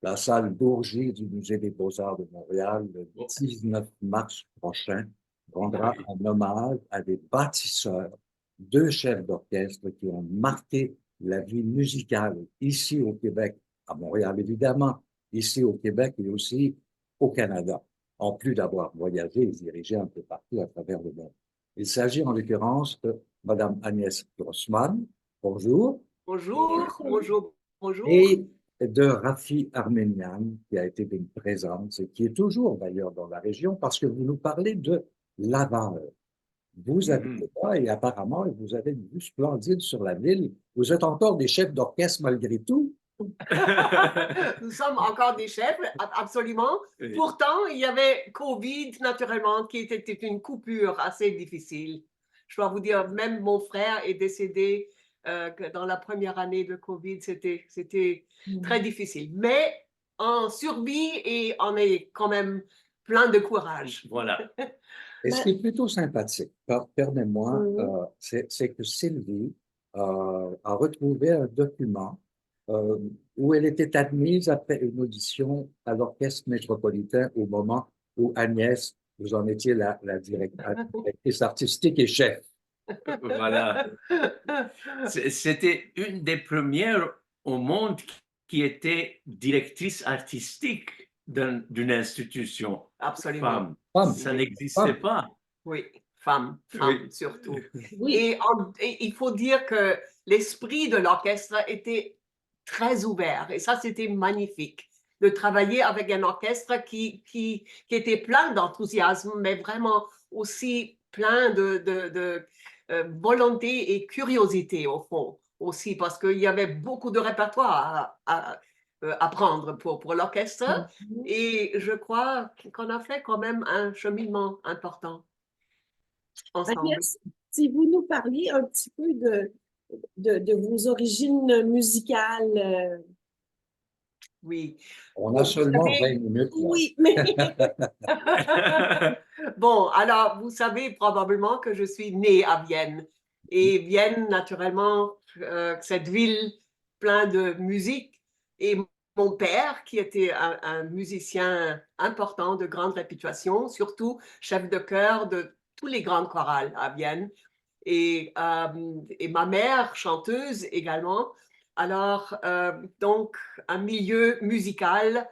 la salle Bourget du Musée des Beaux-Arts de Montréal le Oh, 19 mars prochain rendra oui. un hommage à des bâtisseurs, deux chefs d'orchestre qui ont marqué la vie musicale ici au Québec, à Montréal évidemment, ici au Québec et aussi au Canada, en plus d'avoir voyagé et dirigé un peu partout à travers le monde. Il s'agit en l'occurrence de Madame Agnès Grossman. Bonjour. Bonjour, bonjour, bonjour. Et de Rafi Arménian, qui a été d'une présence et qui est toujours d'ailleurs dans la région, parce que vous nous parlez de Laval. Vous Mhm. habitez là et apparemment, vous avez une vue splendide sur la ville. Vous êtes encore des chefs d'orchestre malgré tout. Nous sommes encore des chefs, absolument. Oui. Pourtant, il y avait Covid, naturellement, qui était une coupure assez difficile. Je dois vous dire, même mon frère est décédé dans la première année de Covid. C'était très difficile. Mais on survit et on est quand même plein de courage. Voilà. Et ce qui est plutôt sympathique, pardonnez-moi, Mhm. c'est que Sylvie a retrouvé un document euh, où elle était admise après une audition à l'Orchestre métropolitain au moment où Agnès, vous en étiez la directrice artistique et chef. Voilà. C'était une des premières au monde qui était directrice artistique d'une institution Absolument. femme. Femme, Ça n'existait femme. pas. Oui, femme, Oui. surtout. Oui, Et il faut dire que l'esprit de l'orchestre était très ouvert. Et ça, c'était magnifique de travailler avec un orchestre qui était plein d'enthousiasme, mais vraiment aussi plein de volonté et curiosité, au fond, aussi, parce qu'il y avait beaucoup de répertoire à apprendre pour l'orchestre. Et je crois qu'on a fait quand même un cheminement important ensemble. Agnès, si vous nous parliez un petit peu de vos origines musicales. Oui. On a Bon, vous seulement 20 savez, minutes là. Oui, mais bon, alors vous savez probablement que je suis née à Vienne. Et Vienne, naturellement, cette ville pleine de musique. Et mon père, qui était un musicien important, de grande réputation, surtout chef de chœur de tous les grandes chorales à Vienne. Et ma mère, chanteuse également. Alors, donc, un milieu musical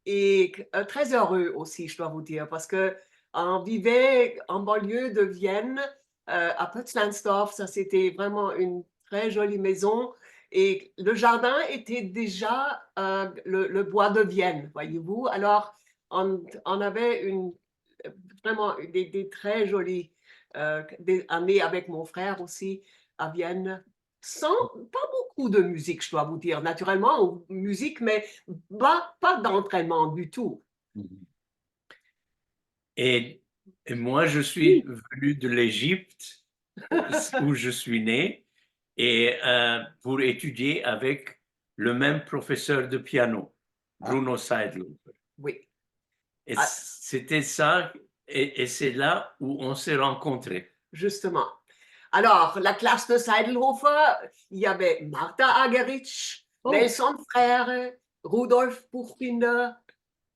et très heureux aussi, je dois vous dire, parce que on vivait en banlieue de Vienne, à Potsdansdorf. Ça, c'était vraiment une très jolie maison. Et le jardin était déjà le bois de Vienne, voyez-vous. Alors, on avait vraiment des très jolies des années avec mon frère aussi à Vienne, sans pas beaucoup de musique, je dois vous dire, naturellement, musique, mais pas d'entraînement du tout. Et, et moi, je suis oui, venu de l'Égypte, où je suis né, et pour étudier avec le même professeur de piano, Ah, Bruno Seidel. Oui. Et Ah, c'était ça, et c'est là où on s'est rencontrés. justement. Alors, la classe de Seidelhofer, il y avait Martha Agerich, oh, Nelson Frère, Rudolf Buchbinder,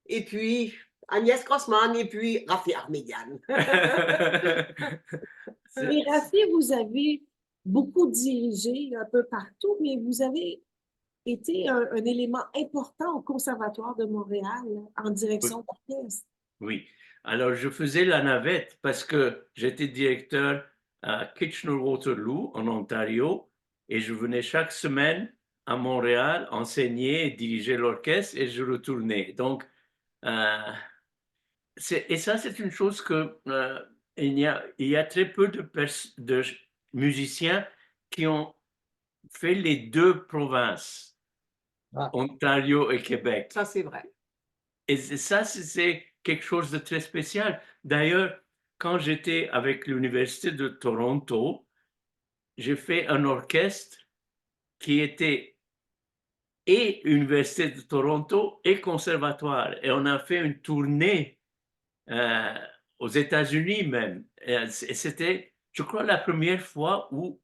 et puis Agnès Grossman, et puis Rafi Armédian. et Rafi, vous avez beaucoup dirigé un peu partout, mais vous avez été un élément important au Conservatoire de Montréal en direction d'orchestre. Oui. Alors, je faisais la navette parce que j'étais directeur à Kitchener-Waterloo, en Ontario, et je venais chaque semaine à Montréal enseigner et diriger l'orchestre et je retournais. Donc, euh, et ça, c'est une chose que il y a très peu de musiciens qui ont fait les deux provinces, ah, Ontario et Québec. Ça, c'est vrai. Et ça, c'est quelque chose de très spécial. D'ailleurs, quand j'étais avec l'Université de Toronto, j'ai fait un orchestre qui était et Université de Toronto et Conservatoire. Et on a fait une tournée euh, aux États-Unis même. Et c'était, je crois, la première fois où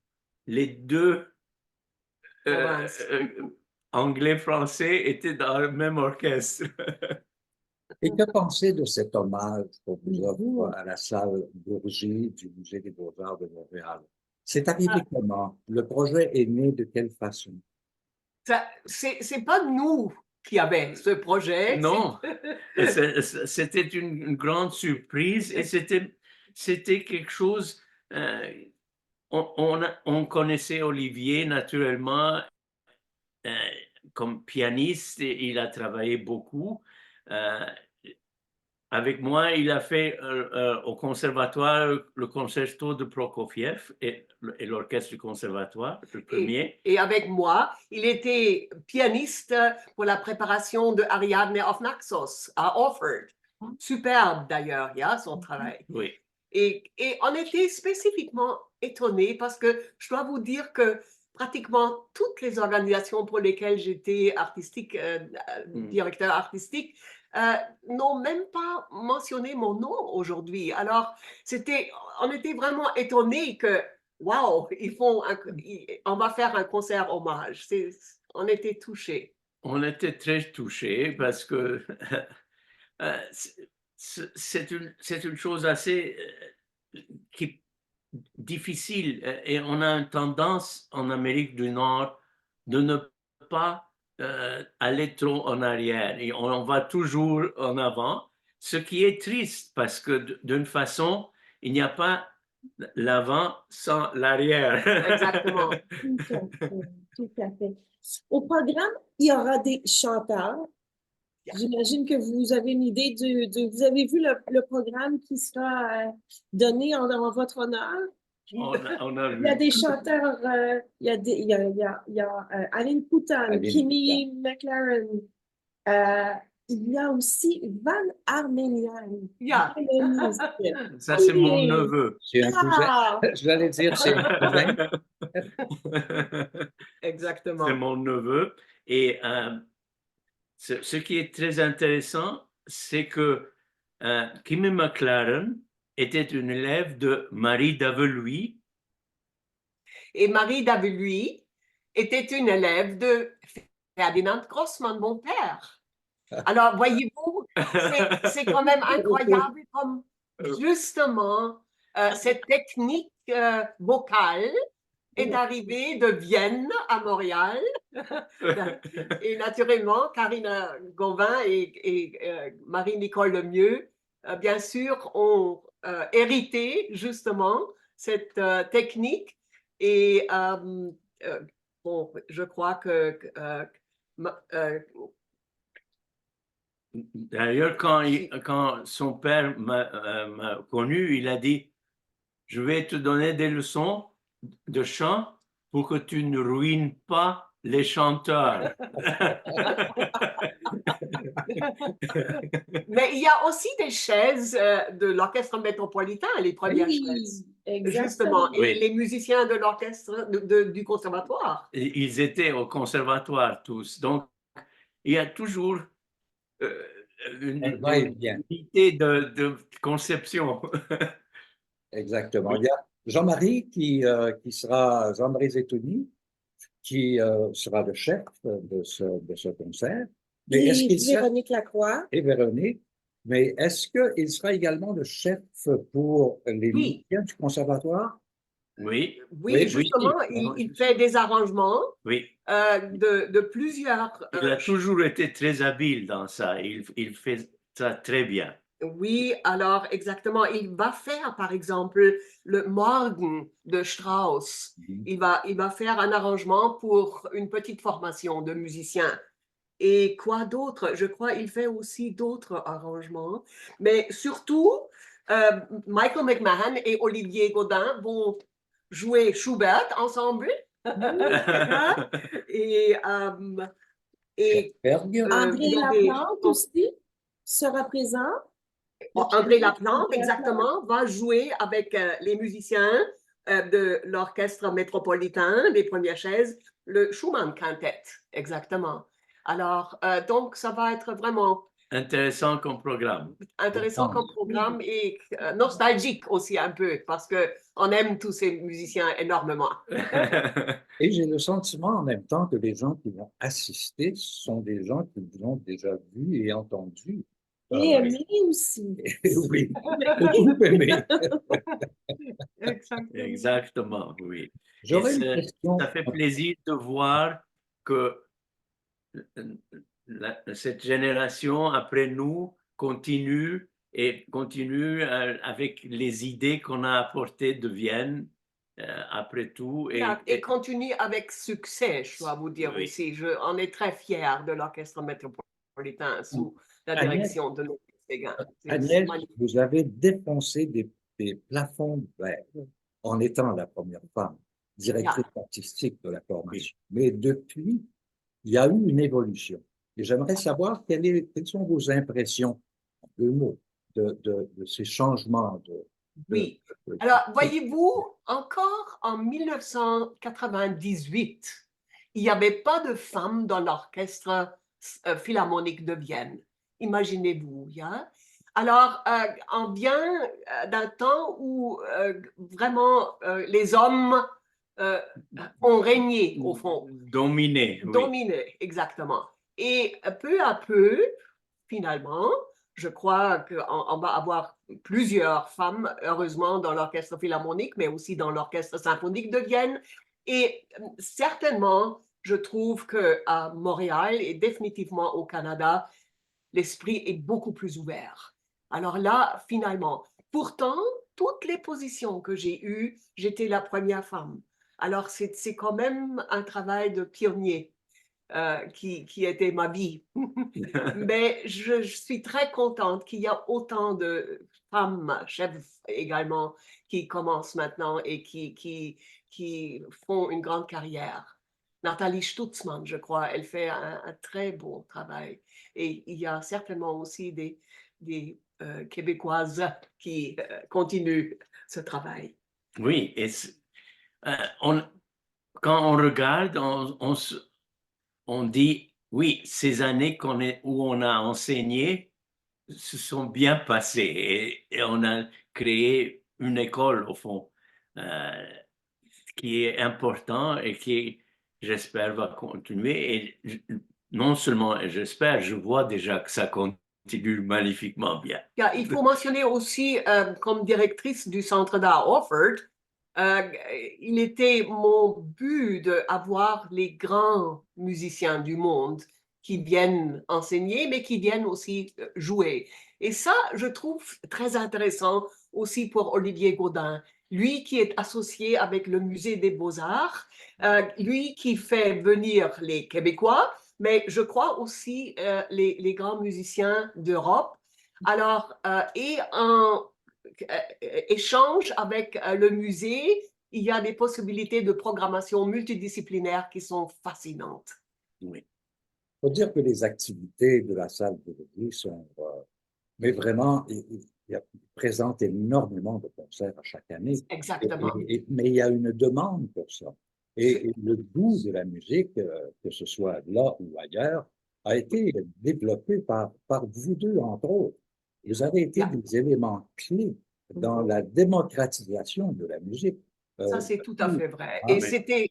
les deux euh, Province. euh, anglais, français étaient dans le même orchestre. Et que pensez de cet hommage qu'on vous offre Mhm. à la salle Bourgie du Musée des Beaux-Arts de Montréal? C'est arrivé comment? Le projet est né de quelle façon? C'est pas nous qui avons ce projet. Non, c'était une grande surprise et c'était quelque chose. On connaissait Olivier naturellement euh, comme pianiste et il a travaillé beaucoup. Euh, Avec moi, il a fait au conservatoire le concerto de Prokofiev et l'orchestre du conservatoire, le premier. Et avec moi, il était pianiste pour la préparation de Ariadne of Naxos à Orford. Superbe d'ailleurs, son travail. Oui. Et on était spécifiquement étonnés parce que je dois vous dire que pratiquement toutes les organisations pour lesquelles j'étais directeur artistique, n'ont même pas mentionné mon nom aujourd'hui. Alors, on était vraiment étonnés que, wow, on va faire un concert hommage. On était touchés. On était très touchés parce que c'est une chose assez qui difficile et on a une tendance en Amérique du Nord de ne pas aller trop en arrière et on va toujours en avant, ce qui est triste parce que d'une façon, il n'y a pas l'avant sans l'arrière. Exactement. Tout à fait, tout à fait. Au programme, il y aura des chanteurs. J'imagine que vous avez une idée vous avez vu le programme qui sera donné en votre honneur. On a Il y a vu. des chanteurs, il y a Aline Poutan, Aline Kimmy McLaren. Il y a aussi Van Armenian, Yeah. violoniste. Ça, c'est mon Oui. neveu. C'est un cousin. Ah! J'allais dire, c'est un cousin. Exactement. C'est mon neveu. Et ce qui est très intéressant, c'est que Kimmy McLaren était une élève de Marie Daveluy. Et Marie Daveluy était une élève de Ferdinand Grossman, mon père. Alors, voyez-vous, c'est quand même incroyable comme justement cette technique vocale est arrivée de Vienne à Montréal. Et naturellement, Karina Gauvin et Marie-Nicole Lemieux, bien sûr, ont hérité justement cette technique. Et bon, je crois que D'ailleurs, quand son père m'a connu, il a dit, je vais te donner des leçons de chant pour que tu ne ruines pas les chanteurs. Mais il y a aussi des chaises de l'orchestre métropolitain, les premières chaises. Oui, Justement, exactement. et Oui. les musiciens de l'orchestre du conservatoire. Ils étaient au conservatoire tous. Donc, il y a toujours Un va-et-vient. une unité de conception. Exactement. Oui. Il y a Jean-Marie qui sera, Jean-Marie Zetouni, qui sera le chef de ce concert. Mais est-ce Et qu'il sera, Véronique Lacroix. et Véronique, mais est-ce qu'il sera également le chef pour les Oui, musiciens du conservatoire? Oui, oui, oui, justement, il fait des arrangements oui. de plusieurs. Il a toujours été très habile dans ça. Il fait ça très bien. Oui, alors exactement. Il va faire, par exemple, le Morgen de Strauss. Il va faire un arrangement pour une petite formation de musiciens. Et quoi d'autre? Je crois qu'il fait aussi d'autres arrangements. Mais surtout, Michael McMahon et Olivier Godin vont jouer Schubert ensemble. Et, Berg? il André y a Laplante aussi sera présent. André Laplante, André Laplante. exactement, va jouer avec les musiciens de l'orchestre métropolitain des premières chaises, le Schumann Quintet, exactement. Alors, donc, ça va être vraiment Intéressant comme programme. Intéressant comme programme et nostalgique aussi un peu, parce qu'on aime tous ces musiciens énormément. Et j'ai le sentiment en même temps que les gens qui vont assister sont des gens qui vous ont déjà vu et entendu. Et aimé aussi. Oui, beaucoup aimé. Exactement. Exactement, oui. Et J'aurais une question. ça fait plaisir de voir que cette génération après nous continue et continue avec les idées qu'on a apportées de Vienne après tout. Et continue avec succès, je dois vous dire Oui. aussi. On est très fiers de l'Orchestre métropolitain sous la Agnès- direction de nos Séguin. Agnès, vous avez défoncé des plafonds de verre en étant la première femme directrice artistique de la formation. Mais depuis, il y a eu une évolution. Et j'aimerais savoir quelles sont vos impressions, en deux mots, de ces changements. Oui. Alors, voyez-vous, encore en 1998, il n'y avait pas de femmes dans l'orchestre philharmonique de Vienne. Imaginez-vous, hein? Alors, on vient d'un temps où vraiment les hommes ont régné, au fond. Dominé. Oui. Dominé, exactement. Et peu à peu, finalement, je crois qu'on va avoir plusieurs femmes, heureusement, dans l'orchestre philharmonique, mais aussi dans l'orchestre symphonique de Vienne. Et certainement, je trouve qu'à Montréal et définitivement au Canada, l'esprit est beaucoup plus ouvert. Alors là, finalement, pourtant, toutes les positions que j'ai eues, j'étais la première femme. Alors, c'est quand même un travail de pionnier qui était ma vie. Mais je suis très contente qu'il y a autant de femmes chefs également qui commencent maintenant et qui font une grande carrière. Nathalie Stutzmann, je crois, elle fait un très beau travail. Et il y a certainement aussi des Québécoises qui continuent ce travail. Oui, et quand on regarde, on dit, oui, ces années où on a enseigné se sont bien passées et on a créé une école, au fond, qui est important et qui, j'espère, va continuer. Et non seulement j'espère, je vois déjà que ça continue magnifiquement bien. Il faut mentionner aussi, comme directrice du Centre d'art Offord, il était mon but d'avoir les grands musiciens du monde qui viennent enseigner, mais qui viennent aussi jouer. Et ça, je trouve très intéressant aussi pour Olivier Gaudin. Lui qui est associé avec le Musée des Beaux-Arts, lui qui fait venir les Québécois, mais je crois aussi les grands musiciens d'Europe. Alors, et en échange avec le musée, il y a des possibilités de programmation multidisciplinaire qui sont fascinantes. Oui. Il faut dire que les activités de la salle d'aujourd'hui sont, mais vraiment, il présente énormément de concerts à chaque année. Exactement. Mais il y a une demande pour ça. Et le goût de la musique, que ce soit là ou ailleurs, a été développé par vous deux, entre autres. Vous avez été des éléments clés dans la démocratisation de la musique. Ça, c'est tout à fait vrai. Et c'était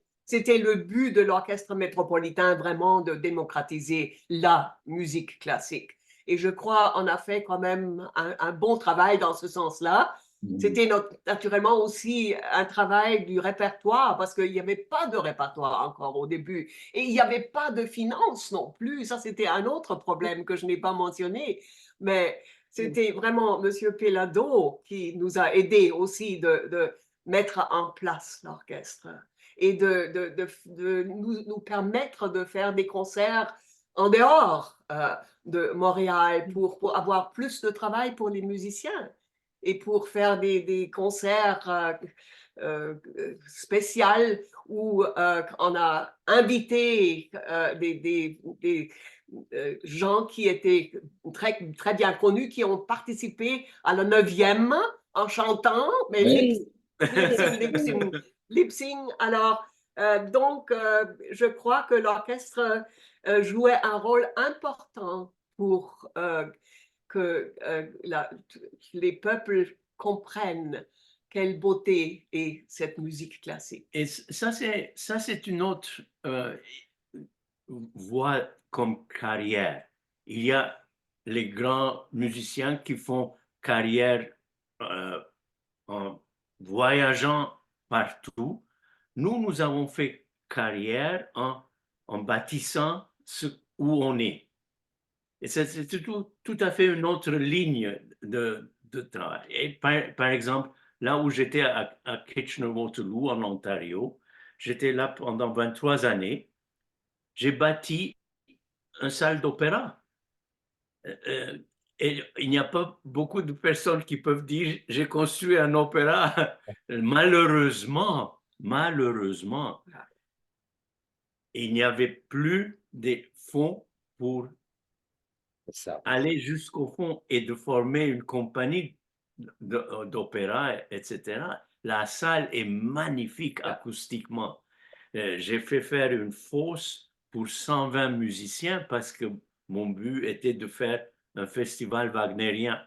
le but de l'Orchestre métropolitain, vraiment de démocratiser la musique classique. Et je crois qu'on a fait quand même un bon travail dans ce sens-là. C'était naturellement aussi un travail du répertoire parce qu'il n'y avait pas de répertoire encore au début. Et il n'y avait pas de finances non plus. Ça, c'était un autre problème que je n'ai pas mentionné. Mais c'était vraiment M. Pelado qui nous a aidés aussi de mettre en place l'orchestre et de nous permettre de faire des concerts en dehors de Montréal pour avoir plus de travail pour les musiciens et pour faire des concerts spéciaux où on a invité des gens qui étaient très, très bien connus, qui ont participé à la 9e en chantant, mais lip sync. Alors, donc, je crois que l'orchestre jouait un rôle important pour que les peuples comprennent quelle beauté est cette musique classique. Et ça, c'est une autre voie comme carrière. Il y a les grands musiciens qui font carrière en voyageant partout. Nous avons fait carrière en bâtissant où on est. Et c'est tout à fait une autre ligne de travail. Et par exemple, là où j'étais à Kitchener-Waterloo, en Ontario, j'étais là pendant 23 années. J'ai bâti une salle d'opéra. Et il n'y a pas beaucoup de personnes qui peuvent dire j'ai construit un opéra. Malheureusement, il n'y avait plus de fonds pour C'est ça. aller jusqu'au fond et de former une compagnie d'opéra, etc. La salle est magnifique acoustiquement. J'ai fait faire une fosse pour 120 musiciens parce que mon but était de faire un festival wagnérien.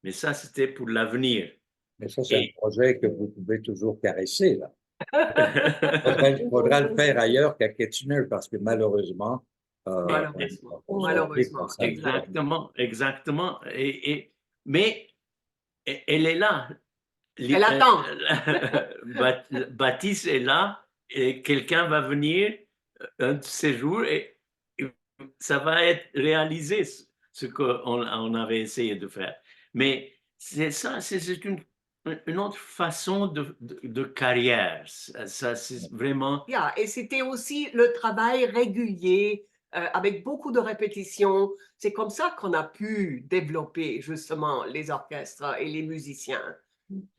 Mais ça, c'était pour l'avenir. Mais ça, c'est un projet que vous pouvez toujours caresser, là. Il faudra le faire ailleurs qu'à Kitchener parce que malheureusement, Malheureusement. Exactement. Mais elle est là. Elle attend. Baptiste est là et quelqu'un va venir un de ces jours et ça va être réalisé ce qu'on avait essayé de faire. Mais c'est ça, c'est une autre façon de carrière. Ça, c'est vraiment... Yeah, et c'était aussi le travail régulier avec beaucoup de répétitions. C'est comme ça qu'on a pu développer justement les orchestres et les musiciens.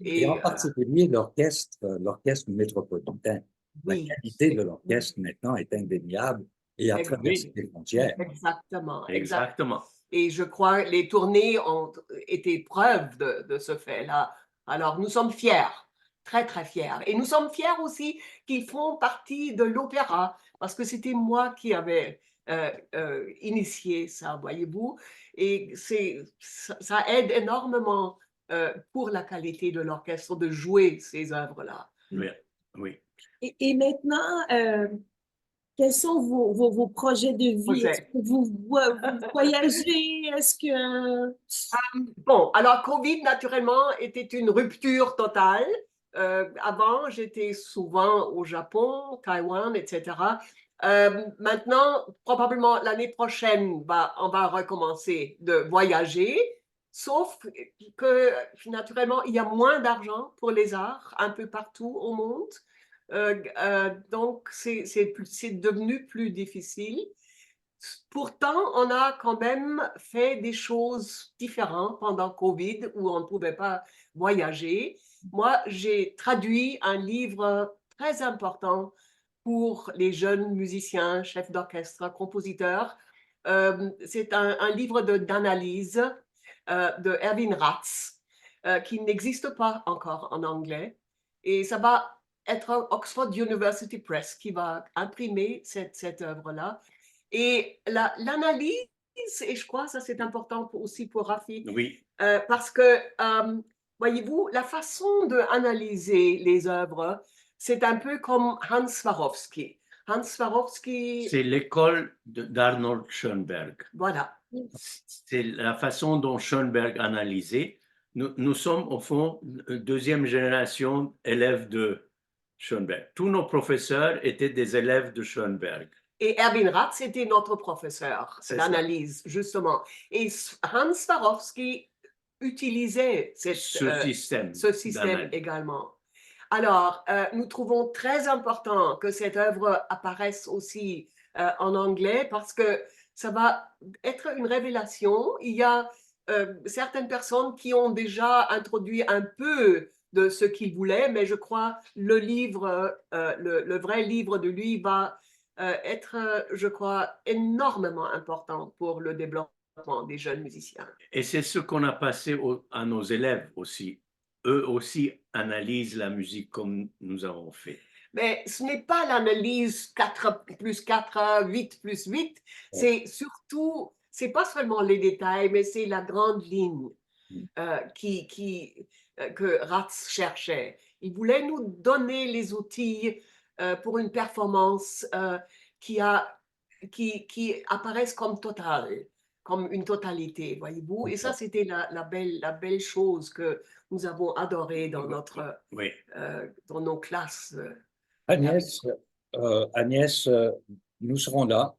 Et en particulier l'orchestre métropolitain. La oui, qualité de l'orchestre maintenant est indéniable et a traversé les frontières. Exactement. Et je crois que les tournées ont été preuve de ce fait-là. Alors, nous sommes fiers, très, très fiers. Et nous sommes fiers aussi qu'ils font partie de l'opéra, parce que c'était moi qui avais initié ça, voyez-vous. Et ça aide énormément pour la qualité de l'orchestre de jouer ces œuvres-là. Oui. Et maintenant, quels sont vos projets de vie? Est-ce que vous voyagez? Est-ce que... Bon, alors Covid, naturellement, était une rupture totale. Avant, j'étais souvent au Japon, Taïwan, etc. Maintenant, probablement l'année prochaine, on va recommencer de voyager, sauf que naturellement, il y a moins d'argent pour les arts un peu partout au monde. Donc, c'est devenu plus difficile. Pourtant, on a quand même fait des choses différentes pendant Covid où on ne pouvait pas voyager. Moi, j'ai traduit un livre très important pour les jeunes musiciens, chefs d'orchestre, compositeurs. C'est un livre d'analyse de Erwin Ratz qui n'existe pas encore en anglais. Et ça va être Oxford University Press qui va imprimer cette œuvre-là. Et l'analyse, et je crois que ça c'est important aussi pour Rafi, Oui. parce que, voyez-vous, la façon d'analyser les œuvres, c'est un peu comme Hans Swarovski. Hans Swarovski... C'est l'école d'Arnold Schoenberg. Voilà. C'est la façon dont Schoenberg analysait. Nous sommes au fond deuxième génération élèves de Schoenberg. Tous nos professeurs étaient des élèves de Schoenberg. Et Erwin Ratz était notre professeur d'analyse, justement. Et Hans Swarovski utilisait ce système également. Alors, nous trouvons très important que cette œuvre apparaisse aussi en anglais parce que ça va être une révélation. Il y a certaines personnes qui ont déjà introduit un peu de ce qu'ils voulaient, mais je crois le livre, le vrai livre de lui va être, je crois, énormément important pour le développement des jeunes musiciens. Et c'est ce qu'on a passé à nos élèves aussi. Eux aussi analysent la musique comme nous avons fait. Mais ce n'est pas l'analyse 4 plus 4, 8 plus 8, c'est surtout c'est pas seulement les détails, mais c'est la grande ligne que Ratz cherchait. Il voulait nous donner les outils pour une performance qui apparaisse comme totale, comme une totalité, voyez-vous. Et ça, c'était la belle chose que nous avons adorée dans Oui. dans nos classes. Agnès, nous serons là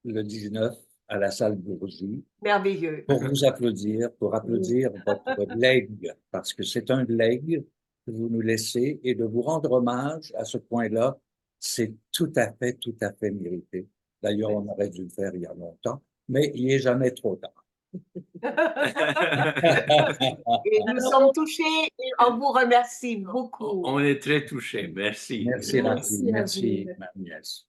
le 19 à la salle Bourgie Merveilleux. pour vous applaudir, pour applaudir votre legs, parce que c'est un legs que vous nous laissez, et de vous rendre hommage à ce point-là, c'est tout à fait mérité. D'ailleurs, on aurait dû le faire il y a longtemps, mais il n'est jamais trop tard. Et nous sommes touchés et on vous remercie beaucoup. On est très touchés. Merci. Merci, Merci à merci, vous. Agnès.